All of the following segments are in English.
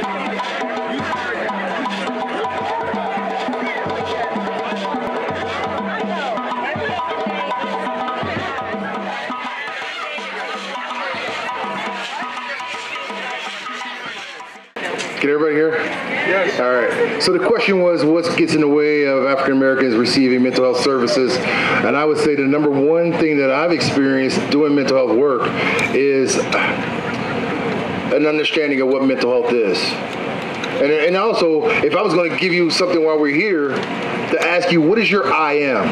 Can everybody hear? Yes. All right. So the question was, what gets in the way of African Americans receiving mental health services? And I would say the number one thing that I've experienced doing mental health work is an understanding of what mental health is. And also, if I was going to give you something while we're here, to ask you, what is your I am?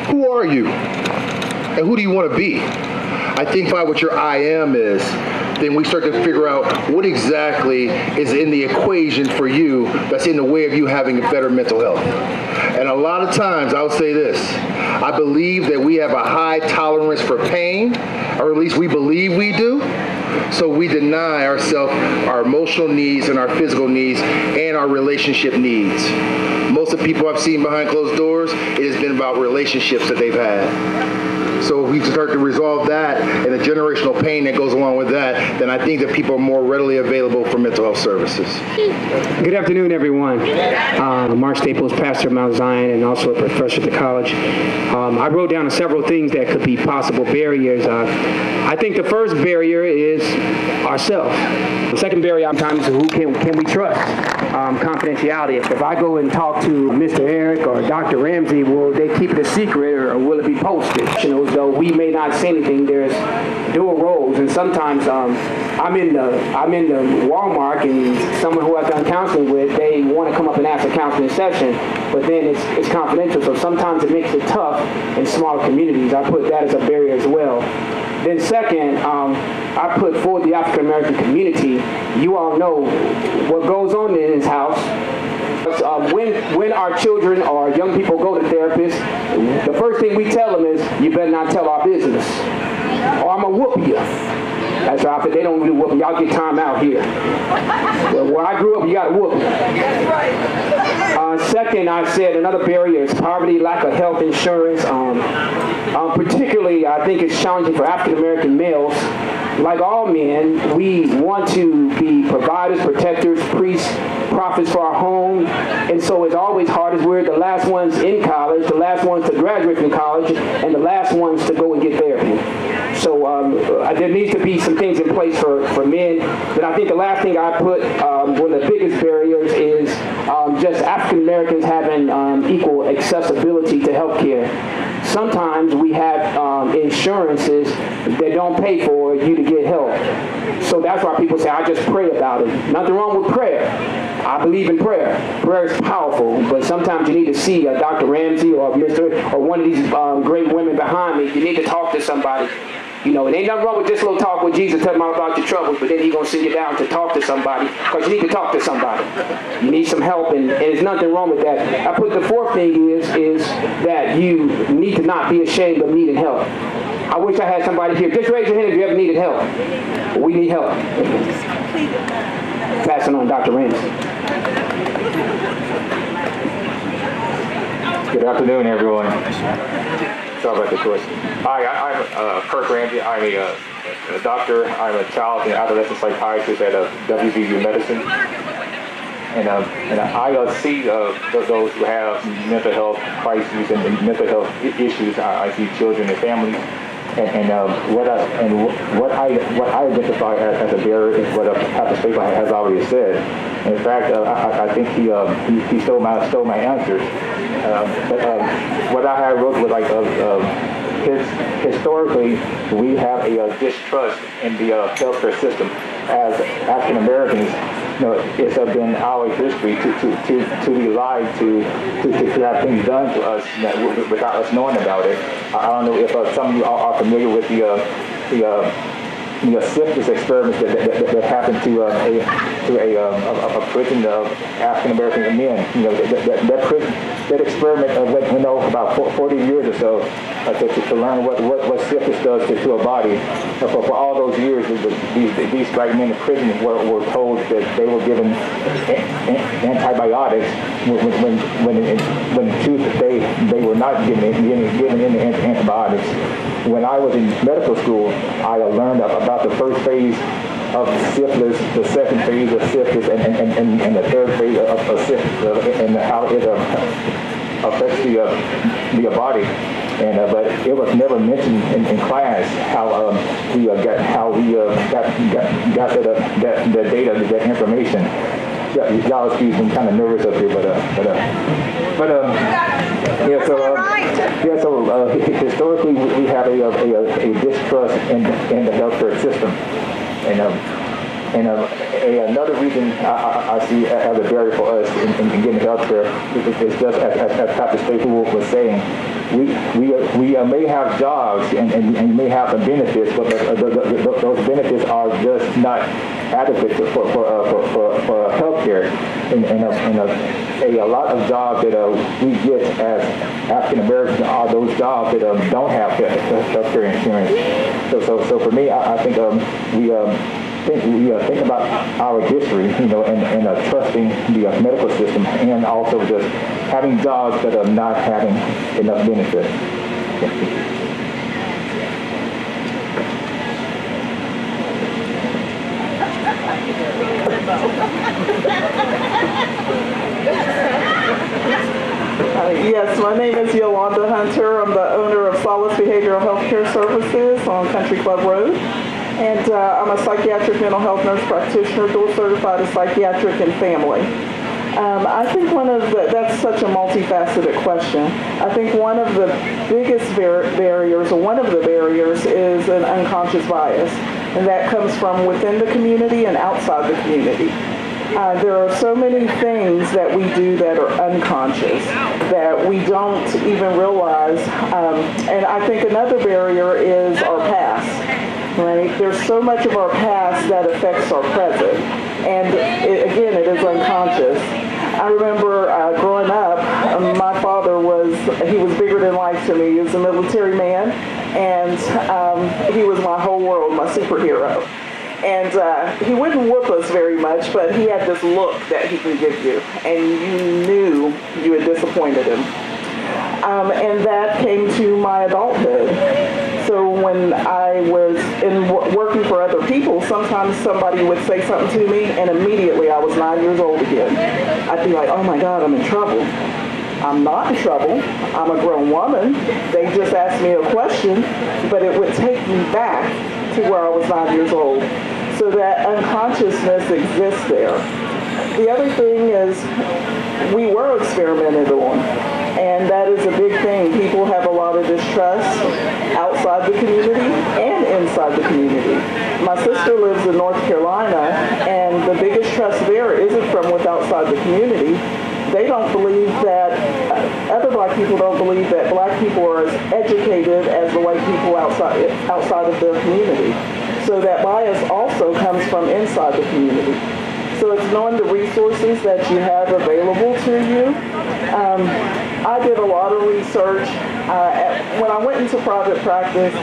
Who are you? And who do you want to be? Identify what your I am is. Then we start to figure out what exactly is in the equation for you that's in the way of you having a better mental health. And a lot of times, I'll say this, I believe that we have a high tolerance for pain, or at least we believe we do. So we deny ourselves our emotional needs and our physical needs and our relationship needs. Most of the people I've seen behind closed doors, it has been about relationships that they've had. So if we start to resolve that and the generational pain that goes along with that, then I think that people are more readily available for mental health services. Good afternoon, everyone. Mark Staples, pastor of Mount Zion and also a professor at the college. I wrote down several things that could be possible barriers. I think the first barrier is ourselves. The second barrier sometimes is who can we trust? Confidentiality. If I go and talk to Mr. Eric or Dr. Ramsey, will they keep it a secret or will it be posted? You know, though we may not say anything, there's dual roles, and sometimes I'm in the Walmart and someone who I've done counseling with, they want to come up and ask a counseling session, but then it's confidential, so sometimes it makes it tough in smaller communities. I put that as a barrier as well. Then second, I put forward the African American community. You all know what goes on in his house. When our children or young people go to therapists, the first thing we tell them is, you better not tell our business, or I'm going to whoop you. That's right, they don't really whoop them. Y'all get time out here. Well, where I grew up, you got to whoop them. That's right. Second, I said another barrier is poverty, lack of health insurance. Particularly, I think it's challenging for African American males. Like all men, we want to be providers, protectors, priests, prophets for our home, and so it's always hard as we're the last ones in college, the last ones to graduate from college, and the last ones to go and get therapy. So there needs to be some things in place for men. But I think the last thing I put, one of the biggest barriers is just African Americans having equal accessibility to health care. Sometimes we have insurances that don't pay for you to get help. So that's why people say, I just pray about it. Nothing wrong with prayer. I believe in prayer. Prayer is powerful, but sometimes you need to see a Dr. Ramsey or one of these great women behind me. You need to talk to somebody. You know, it ain't nothing wrong with just a little talk with Jesus, tell him about your troubles, but then he's going to sit you down to talk to somebody, because you need to talk to somebody. You need some help, and there's nothing wrong with that. I put the fourth thing is that you need to not be ashamed of needing help. I wish I had somebody here. Just raise your hand if you ever needed help. We need help. Passing on Dr. Ramsey. Good afternoon, everyone. Sorry about the question. Hi, I'm Kirk Ramsey. I'm a doctor. I'm a child and adolescent psychiatrist at WVU Medicine. And I see those who have mental health crises and mental health issues. I see children and families. What I identify as a barrier is what Pastor Staples has already said. In fact, I think he stole my answers. What I had wrote was like historically we have a distrust in the healthcare system as African Americans. You know, it's been our history to be lied to have things done to us without us knowing about it. I don't know if some of you are familiar with the syphilis experiments that happened to a prison of African American men. You know, that experiment went over about 40 years or so to learn what syphilis does to a body. For all those years, these black men in prison were told that they were given antibiotics when in truth they were not given any antibiotics. When I was in medical school, I learned about the first phase syphilis, the second phase of syphilis, and the third phase of syphilis, and how it affects the body. And but it was never mentioned in class how we got the data, that information. Y'all excuse me, I'm kind of nervous up here, historically we have a distrust in the healthcare system, and another reason I see as a barrier for us in getting healthcare is just as Dr. Staple was saying, we may have jobs and may have some benefits, but those benefits are just not adequate for healthcare. And a lot of jobs that we get as African Americans are those jobs that don't have healthcare insurance. So for me, I think we think about our history, and trusting the medical system, and also just having jobs that are not having enough benefit. Yes, my name is Yolanda Hunter. I'm the owner of Solace Behavioral Healthcare Services on Country Club Road. And I'm a psychiatric mental health nurse practitioner, dual certified as psychiatric and family. I think that's such a multifaceted question. I think one of the biggest barriers, or one of the barriers, is an unconscious bias. And that comes from within the community and outside the community. There are so many things that we do that are unconscious, that we don't even realize. And I think another barrier is our past. Right? There's so much of our past that affects our present. And it is unconscious. I remember growing up, my father was bigger than life to me. He was a military man, and he was my whole world, my superhero. And he wouldn't whoop us very much, but he had this look that he could give you, and you knew you had disappointed him. And that came to my adulthood. So when I was working for other people, sometimes somebody would say something to me, and immediately I was 9 years old again. I'd be like, oh my God, I'm in trouble. I'm not in trouble. I'm a grown woman. They just asked me a question, but it would take me back to where I was 9 years old. So that unconsciousness exists there. The other thing is we were experimented on, and that is a big thing. People have a lot of distrust outside the community and inside the community. My sister lives in North Carolina, and the biggest trust there isn't from what's outside the community. They don't believe that, other black people don't believe that black people are as educated as the white people outside of their community. So that bias also comes from inside the community. So it's knowing the resources that you have available to you. I did a lot of research. When I went into private practice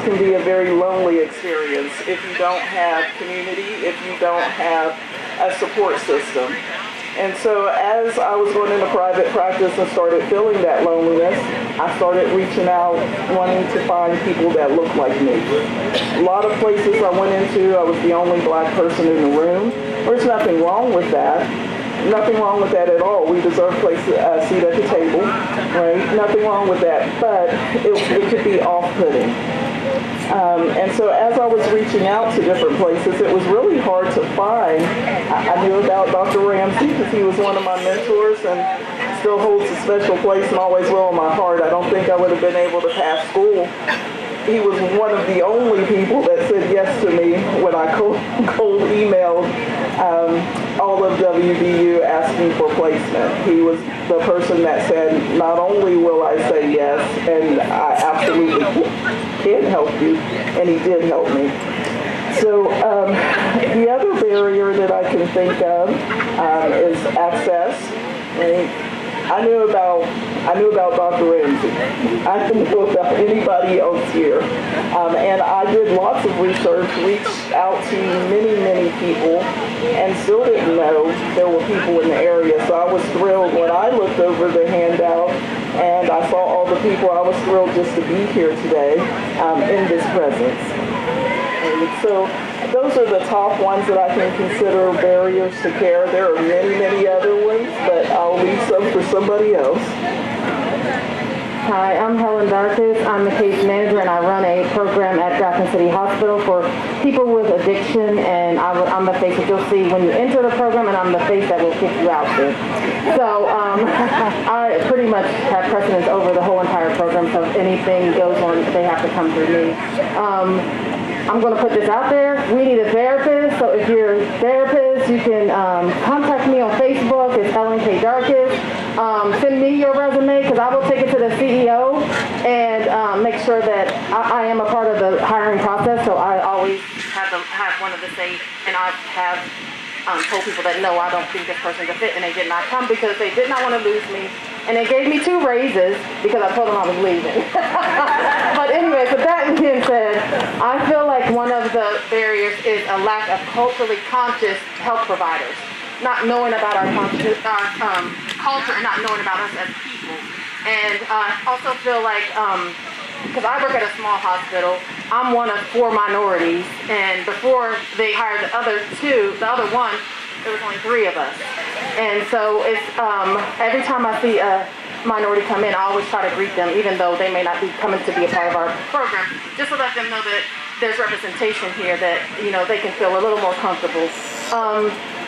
can be a very lonely experience if you don't have community, if you don't have a support system. And so as I was going into private practice and started feeling that loneliness, I started reaching out, wanting to find people that looked like me. A lot of places I went into, I was the only black person in the room. There's nothing wrong with that. Nothing wrong with that at all. We deserve a seat at the table, right? Nothing wrong with that, but it could be off-putting. And so as I was reaching out to different places, it was really hard to find. I knew about Dr. Ramsey because he was one of my mentors and still holds a special place and always will in my heart. I don't think I would have been able to pass school. He was one of the only people that said yes to me when I cold emailed all of WVU asking for placement. He was the person that said, not only will I say yes, and I absolutely can help you, and he did help me. So the other barrier that I can think of is access. Right? I knew about Dr. Ramsey. I didn't know about anybody else here. And I did lots of research, reached out to many, many people, and still didn't know there were people in the area. So I was thrilled when I looked over the handout and I saw all the people. I was thrilled just to be here today in this presence. And so those are the top ones that I can consider barriers to care. There are many, many other ones, but I'll leave some for somebody else. Hi, I'm Helen Darkus. I'm the case manager, and I run a program at Grafton City Hospital for people with addiction, and I'm the face that you'll see when you enter the program, and I'm the face that will kick you out too. So I pretty much have precedence over the whole entire program, so if anything goes on, they have to come through me. I'm going to put this out there. We need a therapist, so if you're a therapist, you can contact me on Facebook. It's Ellen K. Darkus. Send me your resume, because I will take it to the CEO and make sure that I am a part of the hiring process, so I always have one of the say, and I have told people that no, I don't think this person's a fit, and they did not come because they did not want to lose me. And they gave me 2 raises because I told them I was leaving. But anyway, with that being said, I feel like one of the barriers is a lack of culturally conscious health providers, not knowing about our culture and not knowing about us as people. And I also feel like, because I work at a small hospital, I'm one of 4 minorities, and before they hired the other one, there was only 3 of us. And so it's every time I see a minority come in, I always try to greet them, even though they may not be coming to be a part of our program, just to let them know that there's representation here, that they can feel a little more comfortable.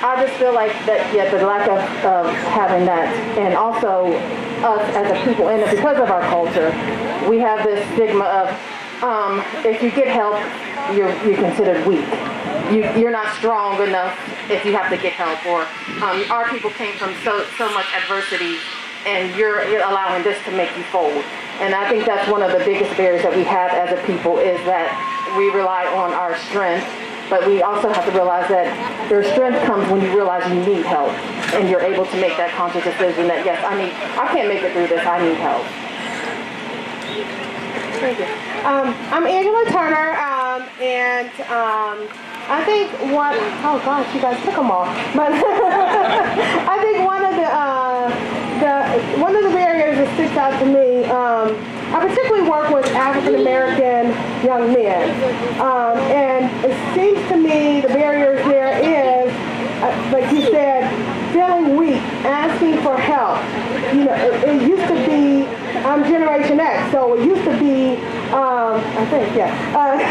I just feel like that, the lack of having that, and also us as a people, and because of our culture, we have this stigma of if you get help, you're considered weak. You're not strong enough if you have to get help, or our people came from so much adversity, and you're allowing this to make you fold. And I think that's one of the biggest barriers that we have as a people, is that we rely on our strength, but we also have to realize that your strength comes when you realize you need help, and you're able to make that conscious decision that, yes, I can't make it through this, I need help. Thank you. I'm Angela Turner, and I think oh gosh, you guys took them all. But I think one of the barriers that sticks out to me, I particularly work with African American young men, and it seems to me the barriers there is, like you said, feeling weak, asking for help. It used to be, I'm Generation X, so it used to be,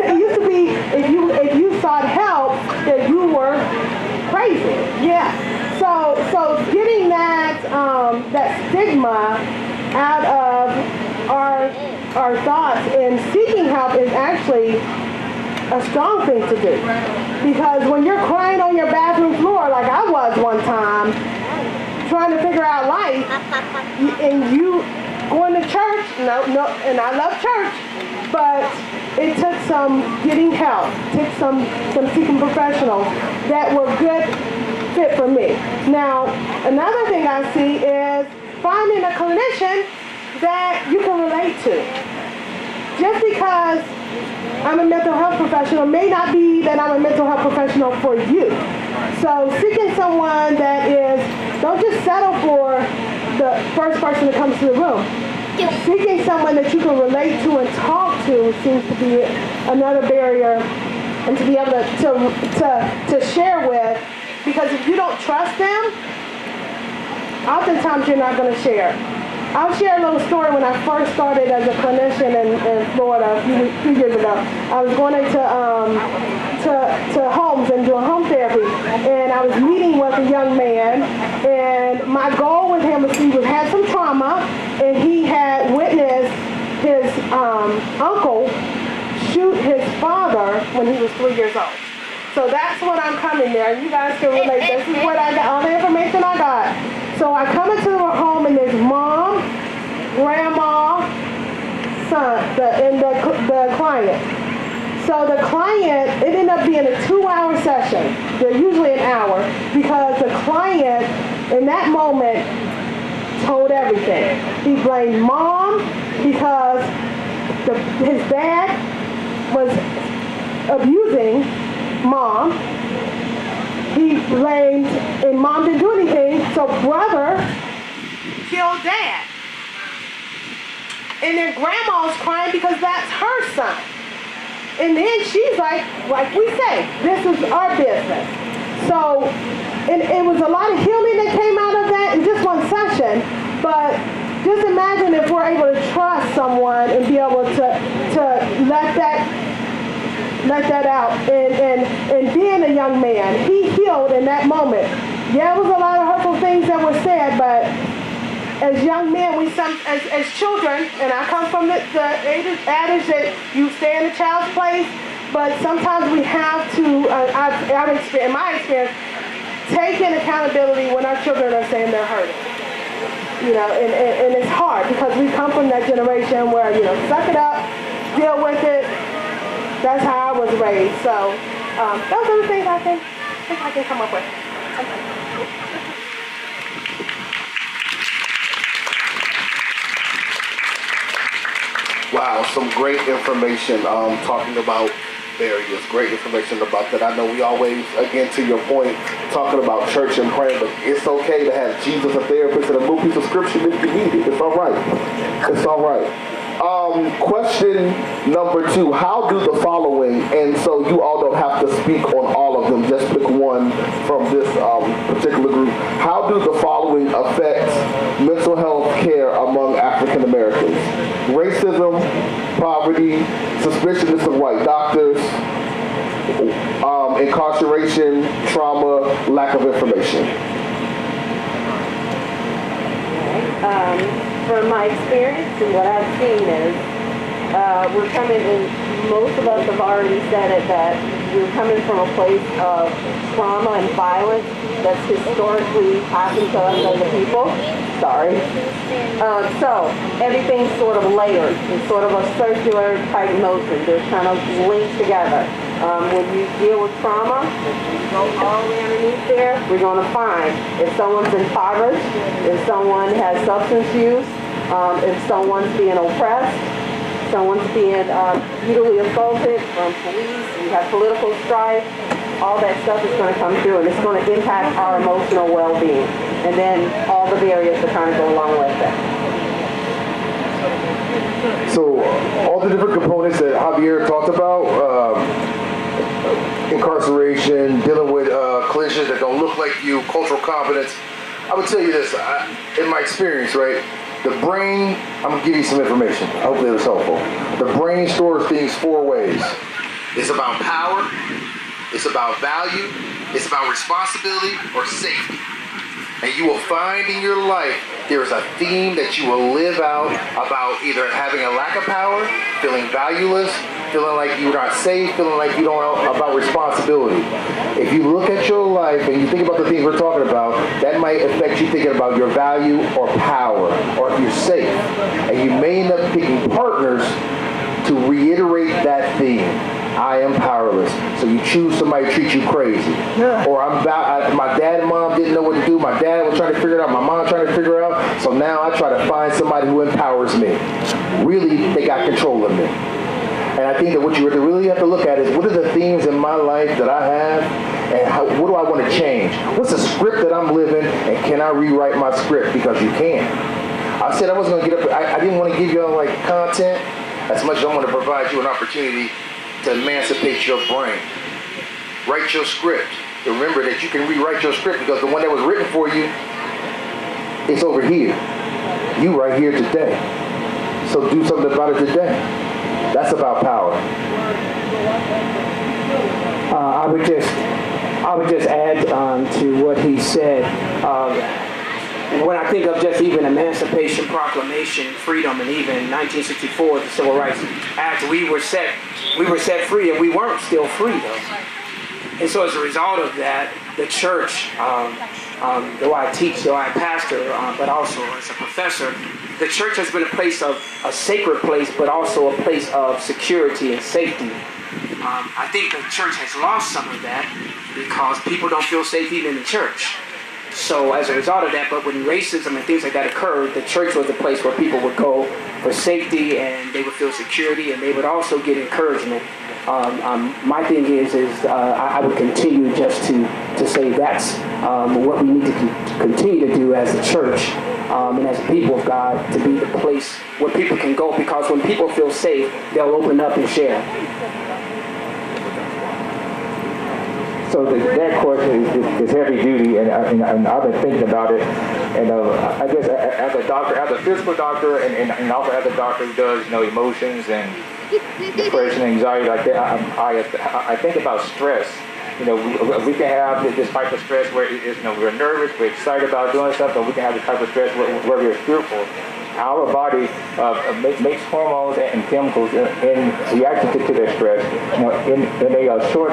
it used to be if you sought help, that you were crazy. Yeah. So getting that stigma out of our thoughts and seeking help is actually a strong thing to do. Because when you're crying on your bathroom floor, like I was one time, trying to figure out life, and you going to church, no, and I love church, but it took some getting help, took some seeking professionals that were good fit for me. Now, another thing I see is finding a clinician that you can relate to. Just because I'm a mental health professional may not be that I'm a mental health professional for you. So seeking someone that is, don't just settle for the first person that comes to the room. Seeking someone that you can relate to and talk to seems to be another barrier, and to be able to share with, because if you don't trust them, oftentimes you're not going to share. I'll share a little story. When I first started as a clinician in Florida a few years ago, I was going into to homes and doing home therapy, and I was meeting with a young man, and my goal with him was he had some trauma, and he had witnessed his uncle shoot his father when he was 3 years old. So that's what I'm coming there. You guys can relate. This is what I got, all the information I got. So I come into the home, and there's mom, grandma, son, and the client. So the client, it ended up being a 2-hour session. They're usually an hour, because the client, in that moment, told everything. He blamed mom because his dad was abusing mom. He blamed, and mom didn't do anything, so brother killed dad. And then grandma's crying because that's her son. And then she's like we say, this is our business. So it was a lot of healing that came out of that in just one session. But just imagine if we're able to trust someone and be able to let that out. And being a young man, he healed in that moment. Yeah, it was a lot of hurtful things that were said, but as young men, as children, and I come from the adage that you stay in a child's place, but sometimes we have to, in my experience, take in accountability when our children are saying they're hurting. You know, and it's hard because we come from that generation where, suck it up, deal with it. That's how I was raised. So those are the things I think I can come up with. Wow, some great information talking about barriers, great information about that. I know we always, again, to your point, talking about church and praying, but it's okay to have Jesus, a therapist, and a new piece of scripture if you need it. It's all right. It's all right. Question number 2, how do the following, and so you all don't have to speak on all of them, just pick one from this particular group. How do the following affect mental health care among African Americans? Racism, poverty, suspiciousness of white doctors, incarceration, trauma, lack of information. From my experience and what I've seen is we're coming in, most of us have already said it, that we're coming from a place of trauma and violence that's historically happened to us as a people. Sorry. So everything's sort of layered. It's sort of a circular type motion. They're kind of linked together. When you deal with trauma, you go all the way underneath there, we're going to find if someone's impoverished, if someone has substance use, if someone's being oppressed, someone's being brutally assaulted from police, you have political strife, all that stuff is going to come through, and it's going to impact our emotional well-being. And then all the barriers that kind of go along with that. So all the different components that Javier talked about, incarceration, dealing with clinicians that don't look like you, cultural competence, I would tell you this, in my experience, right, the brain, I'm going to give you some information. Hopefully it was helpful. The brain stores things 4 ways. It's about power, it's about value, it's about responsibility or safety. And you will find in your life there is a theme that you will live out about either having a lack of power, feeling valueless, feeling like you're not safe, feeling like you don't know about responsibility. If you look at your life and you think about the things we're talking about, that might affect you thinking about your value or power, or if you're safe. And you may end up picking partners to reiterate that theme. I am powerless. So you choose somebody to treat you crazy. Yeah. Or my dad and mom didn't know what to do. My dad was trying to figure it out. My mom trying to figure it out. So now I try to find somebody who empowers me. Really, they got control of me. And I think that what you really have to look at is what are the themes in my life that I have, and what do I want to change? What's the script that I'm living, and can I rewrite my script? Because you can. I said I wasn't going to get up. I didn't want to give you all like content as much as I want to provide you an opportunity to emancipate your brain. Write your script. Remember that you can rewrite your script because the one that was written for you is over here. You right here today. So do something about it today. That's about power. I would just add to what he said. When I think of just even Emancipation Proclamation, freedom, and even 1964, the Civil Rights Act, we were set free, and we weren't still free though. And so as a result of that, the church, though I teach, though I pastor, but also as a professor, the church has been a sacred place, but also a place of security and safety. I think the church has lost some of that because people don't feel safe even in the church. So as a result of that, but when racism and things like that occurred, the church was the place where people would go for safety and they would feel security and they would also get encouragement. My thing is I would continue just to say that's what we need to continue to do as a church and as a people of God, to be the place where people can go, because when people feel safe, they'll open up and share. So that question is heavy duty, and I've been thinking about it. And I guess as a doctor, as a physical doctor, and also as a doctor who does emotions and depression, anxiety like that, I think about stress. We can have this type of stress where we're nervous, we're excited about doing something. We can have the type of stress where we're fearful. Our body makes hormones and chemicals in reaction to their stress. In a short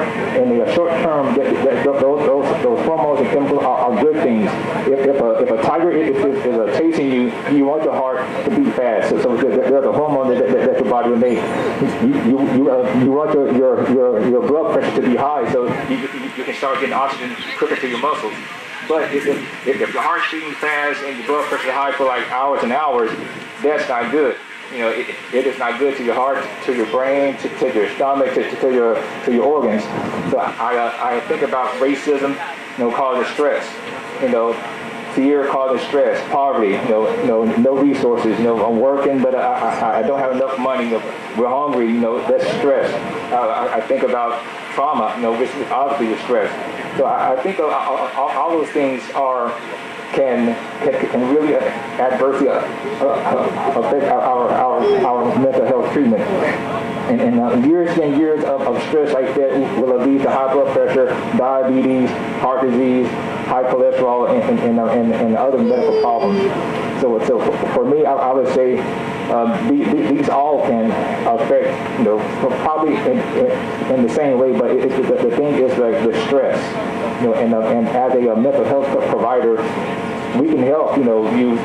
term, those hormones and chemicals are good things. If a tiger is chasing you, you want your heart to beat fast. So there's a hormone that your body will make. You want your blood pressure to be high, so you can start getting oxygen quicker to your muscles. But if your heart's beating fast and your blood pressure is high for like hours and hours, that's not good. It is not good to your heart, to your brain, to your stomach, to your organs. So I think about racism, causing stress. Fear causing stress, poverty. No resources. I'm working, but I don't have enough money. We're hungry. That's stress. I think about trauma. Which is obviously is stress. So I think all those things can really adversely affect our mental health treatment. And years and years of stress like that will lead to high blood pressure, diabetes, heart disease, high cholesterol, and other medical problems. So for me, I would say these all can affect, probably in the same way, but the thing is like the stress, and as a mental health provider, we can help, you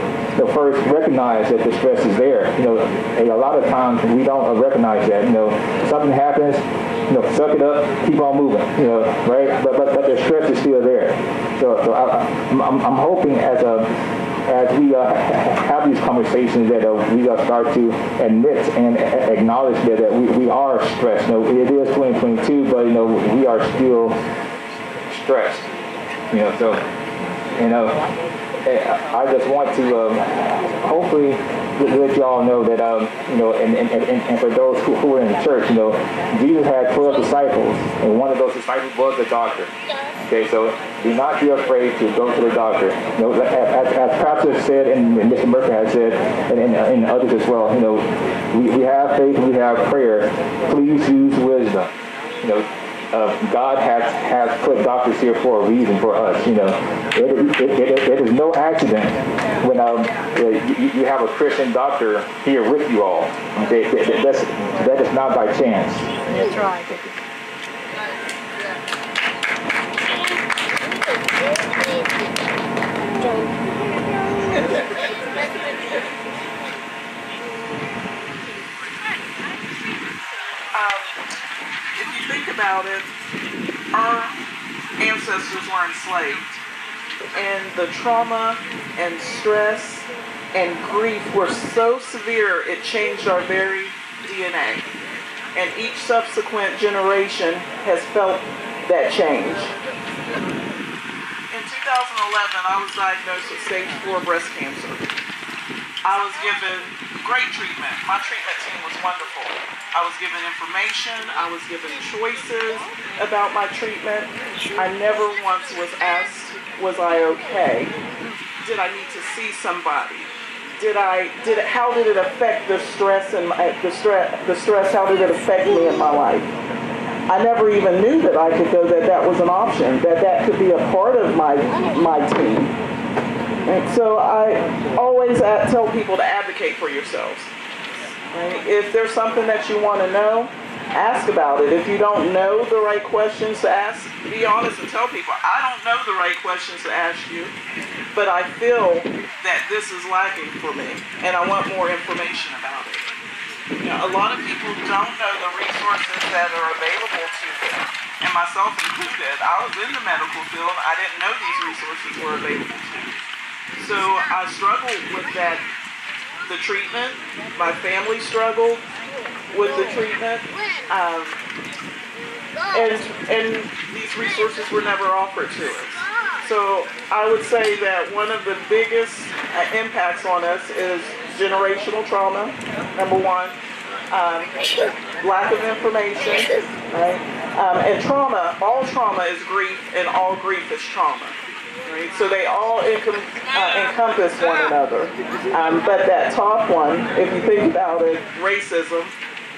first recognize that the stress is there. A lot of times we don't recognize that. Something happens, suck it up, keep on moving, right? But the stress is still there. So I'm hoping as we have these conversations that we start to admit and acknowledge that we are stressed. It is 2022, but we are still stressed. I just want to hopefully let y'all know that and for those who are in the church, Jesus had 12 disciples, and one of those disciples was a doctor. Okay, so do not be afraid to go to the doctor. As Pastor said, and Mr. Murphy has said, and others as well, we have faith, we have prayer. Please use wisdom. God has put doctors here for a reason for us. It is no accident when you have a Christian doctor here with you all. Okay, that is not by chance. That's right. If you think about it, our ancestors were enslaved, and the trauma and stress and grief were so severe it changed our very DNA. And each subsequent generation has felt that change. In 2011, I was diagnosed with stage 4 breast cancer. I was given great treatment. My treatment team was wonderful. I was given information. I was given choices about my treatment. I never once was asked, was I okay? Did I need to see somebody? How did it affect the stress and the stress? How did it affect me in my life? I never even knew that I could go, that was an option, that could be a part of my team. And so I always tell people to advocate for yourselves. Right? If there's something that you want to know, ask about it. If you don't know the right questions to ask, be honest and tell people, I don't know the right questions to ask you, but I feel that this is lacking for me, and I want more information about it. A lot of people don't know the resources that are available to them, and myself included. I was in the medical field. I didn't know these resources were available to me. So I struggled with that. The treatment, my family struggled with the treatment, and these resources were never offered to us. So I would say that one of the biggest impacts on us is generational trauma, number one, lack of information, right? And trauma, all trauma is grief, and all grief is trauma. Right? So they all encompass one another. But that top one, if you think about it, racism,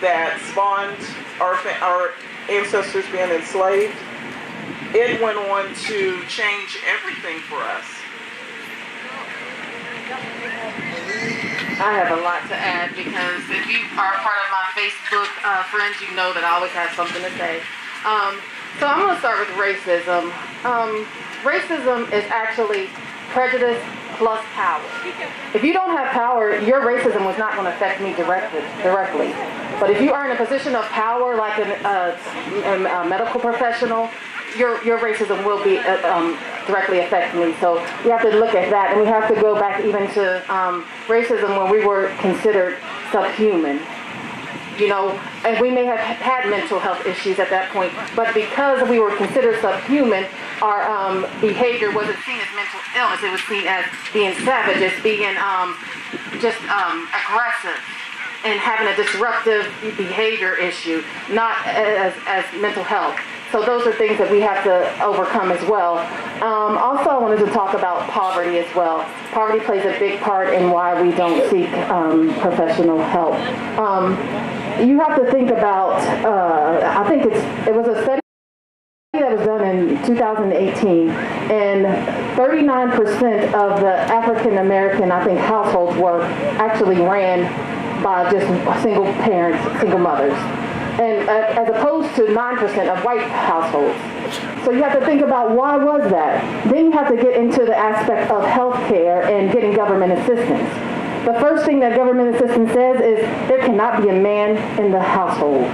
that spawned our ancestors being enslaved, it went on to change everything for us. I have a lot to add because if you are part of my Facebook friends, you know that I always have something to say. So I'm going to start with racism. Racism is actually prejudice plus power. If you don't have power, your racism was not going to affect me directly. But if you are in a position of power, like a medical professional, your racism will be directly affect me. So we have to look at that, and we have to go back even to racism when we were considered subhuman. You know, and we may have had mental health issues at that point, but because we were considered subhuman, our behavior wasn't seen as mental illness. It was seen as being savage, as being just aggressive, and having a disruptive behavior issue, not as mental health. So those are things that we have to overcome as well. Also, I wanted to talk about poverty as well. Poverty plays a big part in why we don't seek professional help. You have to think about, I think it was a study that was done in 2018, and 39% of the African American, I think, households were actually ran by just single parents, single mothers, and as opposed to 9% of white households. So you have to think about why was that. Then you have to get into the aspect of health care and getting government assistance. The first thing that government assistance says is there cannot be a man in the household.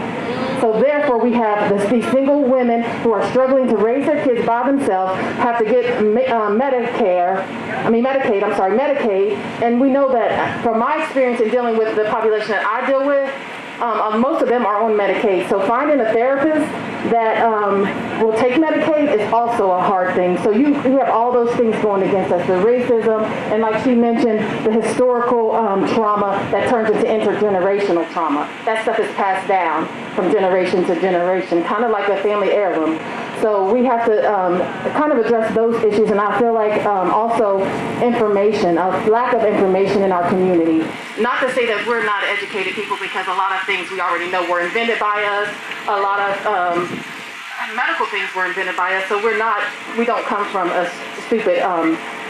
So therefore we have these single women who are struggling to raise their kids by themselves, have to get Medicaid, and we know that from my experience in dealing with the population that I deal with, most of them are on Medicaid. So finding a therapist that will take Medicaid is also a hard thing. So you have all those things going against us. The racism, and like she mentioned, the historical trauma that turns into intergenerational trauma. That stuff is passed down from generation to generation, kind of like a family heirloom. So we have to kind of address those issues, and I feel like also information, a lack of information in our community. Not to say that we're not educated people, because a lot of things we already know were invented by us. A lot of medical things were invented by us, so we don't come from a stupid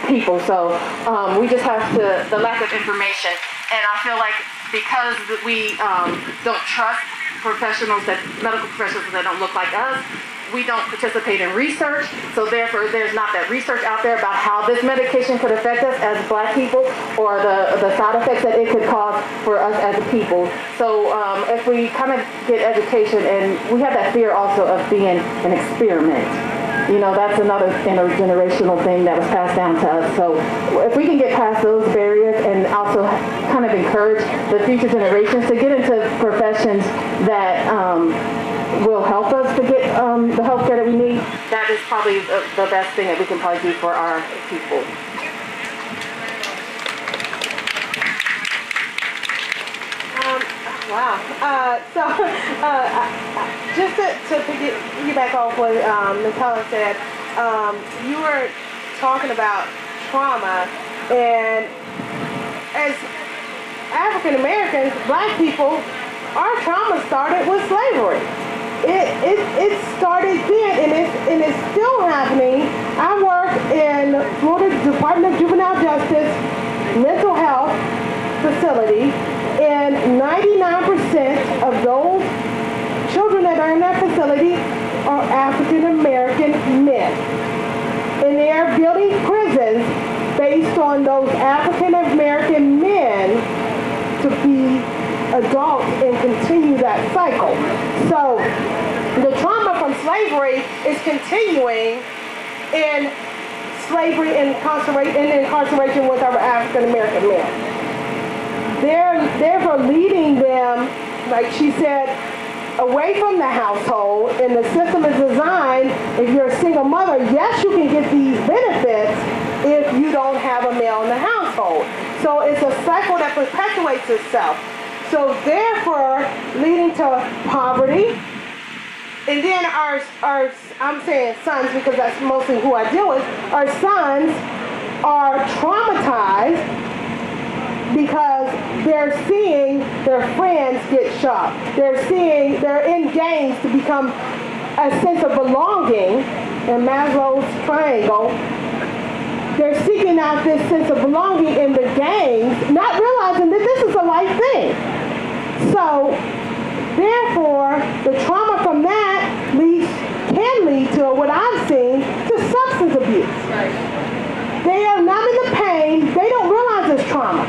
people. So we just have the lack of information, and I feel like because we don't trust medical professionals that don't look like us, we don't participate in research, so therefore there's not that research out there about how this medication could affect us as Black people, or the side effects that it could cause for us as a people. So if we kind of get education, and we have that fear also of being an experiment. You know, that's another intergenerational thing that was passed down to us. So if we can get past those barriers and also kind of encourage the future generations to get into professions that will help us to get the health care that we need, that is probably the best thing that we can probably do for our people. Wow. Just to piggyback off what Ms. Helen said, you were talking about trauma, and as African Americans, Black people, our trauma started with slavery. It started then, and it's still happening. I work in Florida Department of Juvenile Justice mental health facility, and 99% of those children that are in that facility are African American men. And they are building prisons based on those African American men to be adults and continue that cycle. So the trauma from slavery is continuing in slavery and incarceration with our African American men. They're leading them, like she said, away from the household, and the system is designed, if you're a single mother, yes, you can get these benefits if you don't have a male in the household. So it's a cycle that perpetuates itself. So therefore, leading to poverty, And then our I'm saying sons because that's mostly who I deal with, our sons are traumatized because they're seeing their friends get shot. They're in gangs to become a sense of belonging in Maslow's triangle. They're seeking out this sense of belonging in the gangs, not realizing that this is a life thing. So, therefore, the trauma from that can lead to what I've seen, to substance abuse. They are numbing the pain. They don't realize it's trauma.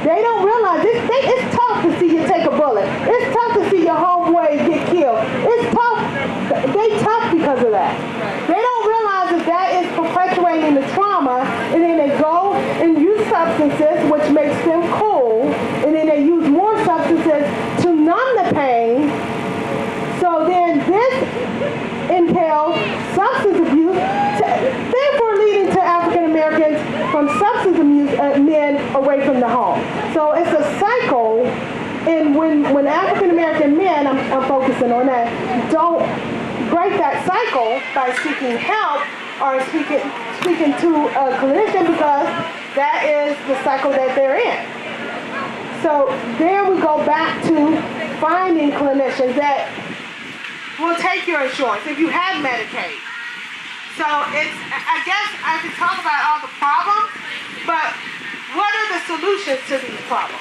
They don't realize it's tough to see you take a bullet. It's tough to see your homeboy get killed. It's tough. They tough because of that. They don't realize that is perpetuating the trauma, and then they go and use substances, which makes them cool, and then they use more substances to numb the pain. So then this entails substance abuse, therefore leading to African Americans from substance abuse men away from the home. So it's a cycle, and when African American men, I'm focusing on that, don't break that cycle by seeking help or speaking to a clinician, because that is the cycle that they're in. So there we go back to finding clinicians that will take your insurance if you have Medicaid. So I guess I could talk about all the problems, but what are the solutions to these problems?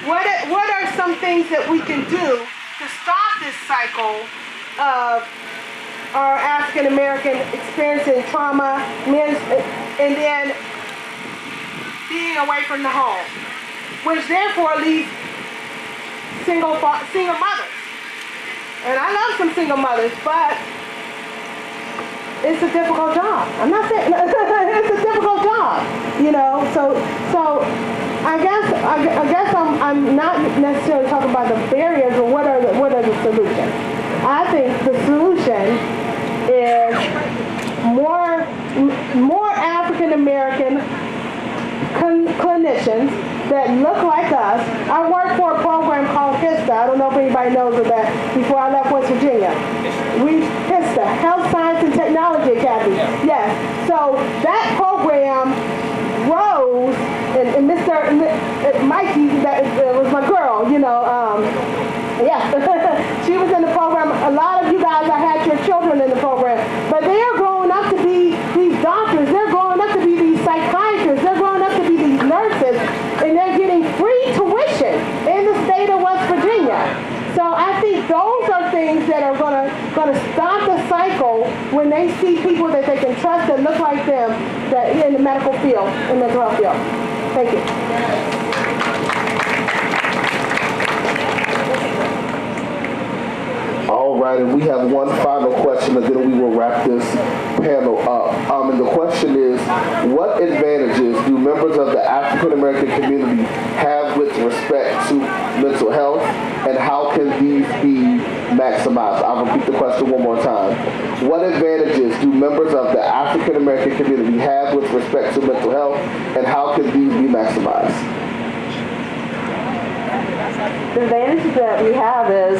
What are some things that we can do to stop this cycle of our African American experiencing trauma, and then being away from the home, which therefore leaves single mothers. And I love some single mothers, but it's a difficult job. I'm not saying it's a difficult job, you know. So I guess I'm not necessarily talking about the barriers, but what are the solutions? I think the solution is more African American clinicians that look like us. I work for a program called HISTA. I don't know if anybody knows of that. Before I left West Virginia, HISTA, Health Science and Technology Academy. Yes. So that program rose, and Mr. Mikey, that was my girl. You know, yeah. She was in the program. A lot of you guys, I had your children in the program, but they are growing up to be these doctors. They're growing up to be these psychiatrists. They're growing up to be these nurses, and they're getting free tuition in the state of West Virginia. So I think those are things that are gonna stop the cycle when they see people that they can trust that look like them, that in the medical field, in the mental health field. Thank you. All right, and we have one final question, and then we will wrap this panel up. And the question is, what advantages do members of the African American community have with respect to mental health, and how can these be maximized? I'll repeat the question one more time. What advantages do members of the African American community have with respect to mental health, and how can these be maximized? The advantage that we have is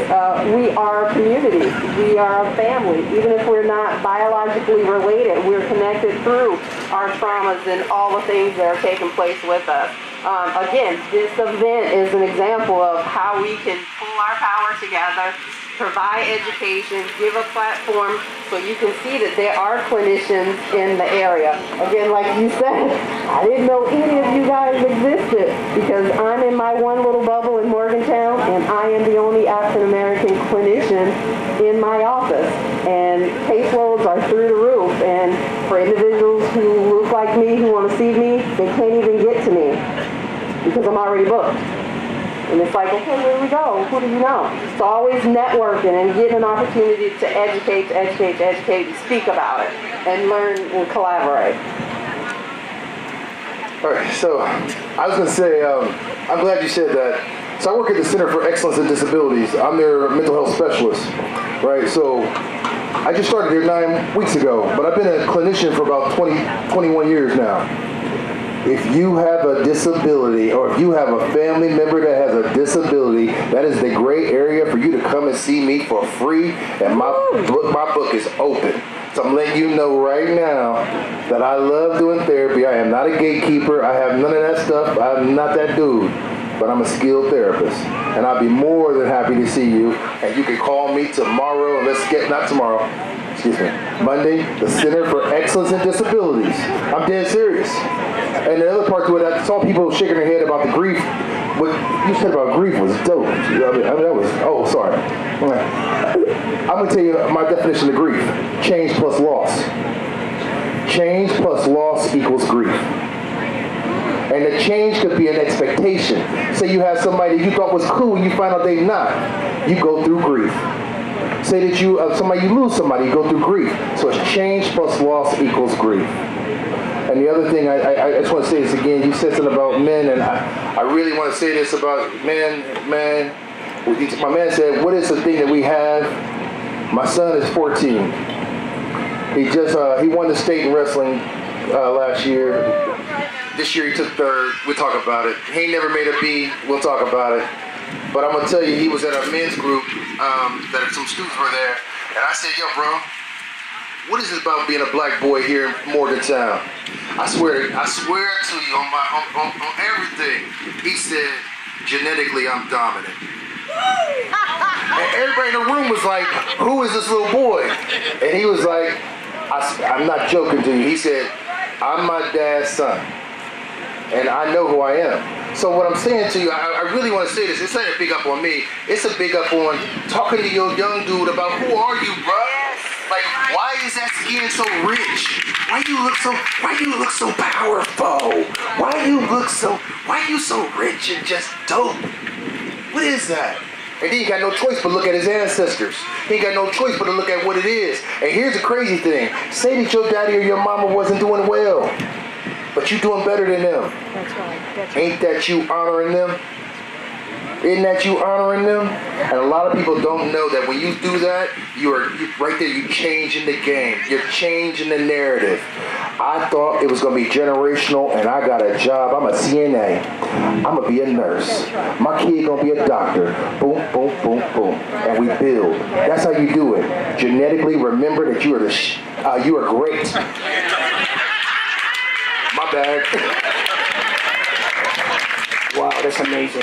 we are a community. We are a family. Even if we're not biologically related, we're connected through our traumas and all the things that are taking place with us. Again, this event is an example of how we can pull our power together, provide education, give a platform so you can see that there are clinicians in the area. Again, like you said, I didn't know any of you guys existed because I'm in my one little bubble in Morgantown, and I am the only African American clinician in my office. And caseloads are through the roof, and for individuals who look like me, who want to see me, they can't even get to me because I'm already booked. And it's like, okay, where do we go? Who do you know? So always networking and getting an opportunity to educate, and speak about it, and learn and collaborate. All right, so I was going to say, I'm glad you said that. So I work at the Center for Excellence in Disabilities. I'm their mental health specialist, right? So I just started here 9 weeks ago, but I've been a clinician for about 21 years now. If you have a disability or if you have a family member that has a disability, that is the gray area for you to come and see me for free, and my book is open. So I'm letting you know right now that I love doing therapy. I am not a gatekeeper. I have none of that stuff. I'm not that dude. But I'm a skilled therapist. And I'll be more than happy to see you. And you can call me tomorrow. Not tomorrow. Excuse me. Monday, the Center for Excellence in Disabilities. I'm dead serious. And the other part to it, I saw people shaking their head about the grief. What you said about grief was dope. That was, sorry. I'm going to tell you my definition of grief. Change plus loss. Change plus loss equals grief. And the change could be an expectation. Say you have somebody you thought was cool and you find out they're not. You go through grief. Say that you lose somebody, you go through grief. So it's change plus loss equals grief. And the other thing, I just want to say this again. You said something about men, and I really want to say this about men. My man said, what is the thing that we have? My son is 14. He won the state in wrestling last year. This year he took third. We'll talk about it. He ain't never made a B. We'll talk about it. But I'm going to tell you, he was at a men's group that some students were there. And I said, yo, bro, what is it about being a black boy here in Morgantown? I swear to you on everything. He said, genetically, I'm dominant. And everybody in the room was like, who is this little boy? And he was like, I'm not joking to you. He said, I'm my dad's son. And I know who I am. So what I'm saying to you, I really want to say this. It's not a big up on me. It's a big up on talking to your young dude about who are you, bro? Like, why is that skin so rich? Why you look so powerful? Why you so rich and just dope? What is that? And then he got no choice but look at his ancestors. He ain't got no choice but to look at what it is. And here's the crazy thing. Say that your daddy or your mama wasn't doing well, but you doing better than them. That's right. Ain't that you honoring them? Isn't that you honoring them? And a lot of people don't know that when you do that, you right there, you changing the game. You're changing the narrative. I thought it was going to be generational, and I got a job. I'm a CNA. I'm going to be a nurse. My kid going to be a doctor. Boom, boom, boom, boom. And we build. That's how you do it. Genetically, remember that you are you are great. My bad. Wow, that's amazing.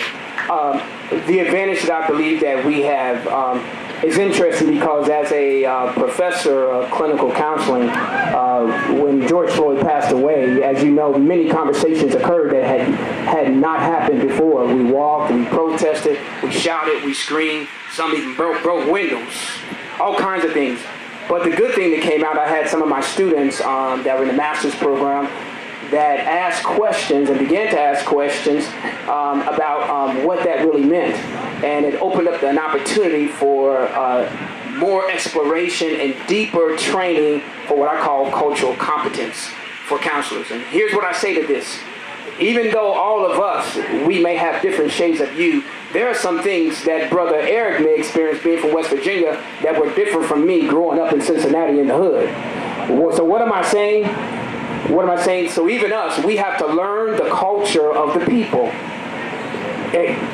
The advantage that I believe that we have is interesting because as a professor of clinical counseling, when George Floyd passed away, as you know, many conversations occurred that had not happened before. We walked, we protested, we shouted, we screamed, some even broke windows, all kinds of things. But the good thing that came out, I had some of my students that were in the master's program that asked questions and began to ask questions about what that really meant. And it opened up an opportunity for more exploration and deeper training for what I call cultural competence for counselors. And here's what I say to this. Even though all of us, we may have different shades of you, there are some things that Brother Eric may experience being from West Virginia that were different from me growing up in Cincinnati in the hood. So what am I saying? What am I saying? So even us, we have to learn the culture of the people.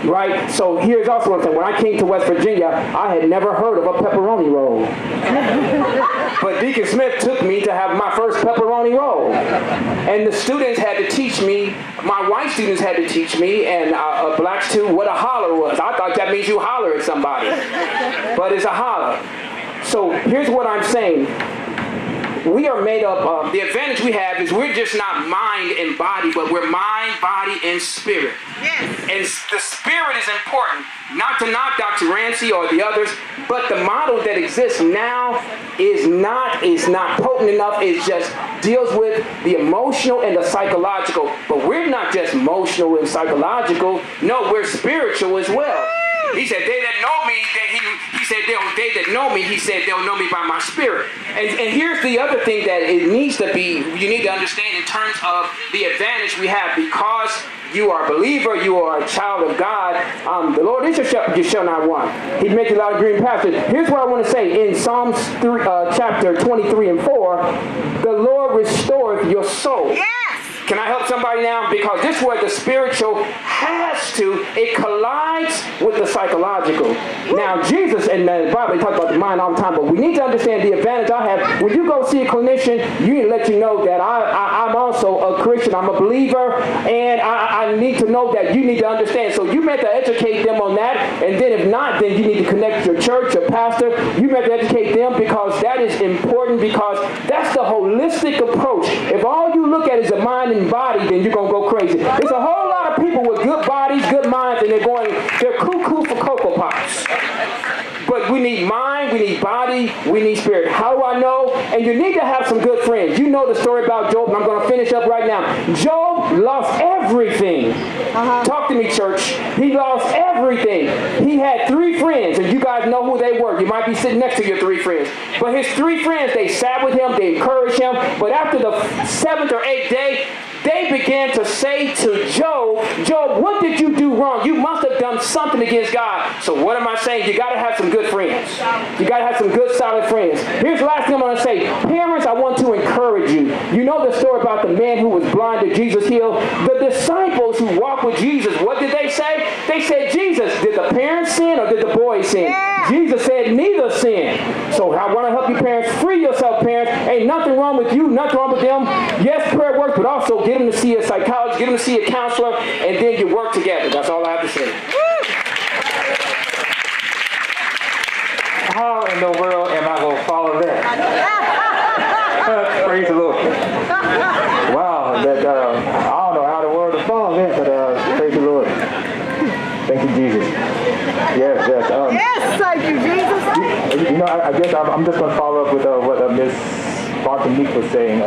Right? So here's also one thing. When I came to West Virginia, I had never heard of a pepperoni roll. But Deacon Smith took me to have my first pepperoni roll. And the students had to teach me, my white students had to teach me, and blacks too, what a holler was. I thought that means you holler at somebody. But it's a holler. So here's what I'm saying. We are made up of, the advantage we have is we're just not mind and body, but we're mind, body, and spirit. Yes. And the spirit is important, not to knock Dr. Ramsey or the others, but the model that exists now is not potent enough. It just deals with the emotional and the psychological. But we're not just emotional and psychological. No, we're spiritual as well. He said, they that know me, they that know me, he said, they'll know me by my spirit. And here's the other thing that it needs to be, you need to understand in terms of the advantage we have because you are a believer, you are a child of God. The Lord is your shepherd, you shall not want. He makes you lie in green pastures. Here's what I want to say. In Psalms chapter 23 and 4, the Lord restoreth your soul. Yes. Can I help somebody now? Because this is where the spiritual it collides with the psychological. Now, Jesus and the Bible talk about the mind all the time, but we need to understand the advantage I have. When you go see a clinician, you need to let you know that I'm also a Christian. I'm a believer, and I need to know that you need to understand. So you have to educate them on that, and then if not, then you need to connect your church, your pastor. You have to educate them because that is important, because that's the holistic approach. If all you look at is the mind and body, then you're going to go crazy. There's a whole lot of people with good bodies, good minds, and they're cuckoo for Cocoa Pops. But we need mind, we need body, we need spirit. How do I know? And you need to have some good friends. You know the story about Job, and I'm going to finish up right now. Job lost everything. Talk to me, church. He lost everything. He had 3 friends, and you guys know who they were. You might be sitting next to your 3 friends. But his 3 friends, they sat with him, they encouraged him. But after the 7th or 8th day, they began to say to Job, Job, what did you do wrong? You must have done something against God. So what am I saying? You got to have some good friends. You got to have some good, solid friends. Here's the last thing I'm going to say. Parents, I want to encourage you. You know the story about the man who was blind that Jesus healed? The disciples who walked with Jesus, what did they say? They said, Jesus, did the parents sin or did the boy sin? Yeah. Jesus said, neither sin. So I want to help you parents. Free yourself, parents. Ain't nothing wrong with you, nothing wrong with them. Yes, prayer works, but also get them to see a psychologist, get them to see a counselor, and then you work together. That's all I have to say. How in the world am I going to follow that? Praise the Lord. Wow, I don't know how the world to follow that, but praise the Lord. Thank you, Jesus. Yes. Yes, thank you, Jesus. You know, I guess I'm just going to follow up with what Miss Fontanique was saying.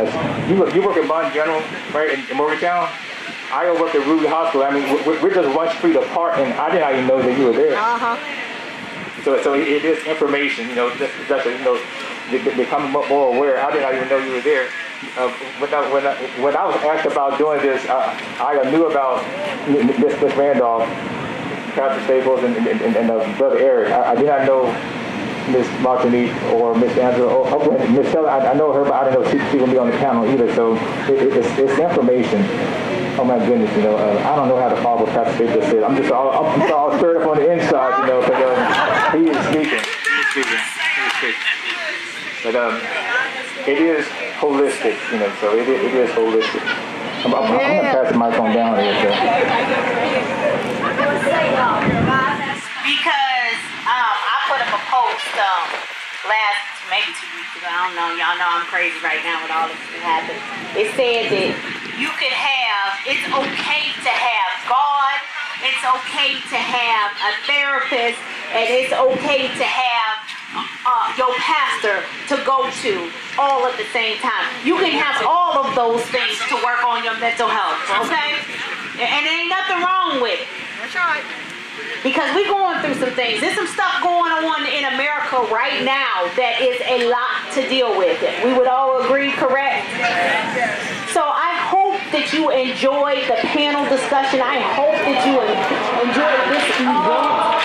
You work at Bond General, right, in Morgantown? I work at Ruby Hospital. I mean, we're just one street apart, and I didn't even know that you were there. So it is information, you know, just you know, becoming more aware. I didn't even know you were there. When I was asked about doing this, I knew about Miss Randolph, Pastor Staples, and Brother Eric. I did not know Miss Martinique or Miss Angela or Miss Shelley. I know her, but I didn't know she would be on the panel either. So it's information. Oh my goodness, you know, I don't know how to follow what Pastor Staples said. I'm all stirred up on the inside, you know, because he is speaking. But it is holistic, you know. So it is holistic. I'm gonna pass the mic on down here. So. Because I put up a post maybe 2 weeks ago. I don't know. Y'all know I'm crazy right now with all this that happened. It said that it's okay to have God, it's okay to have a therapist, and it's okay to have your pastor to go to all at the same time. You can have all of those things to work on your mental health, okay? And there ain't nothing wrong with it. That's right. Because we're going through some things. There's some stuff going on in America right now that is a lot to deal with. We would all agree, correct? So I hope that you enjoyed the panel discussion. I hope that you enjoyed this event.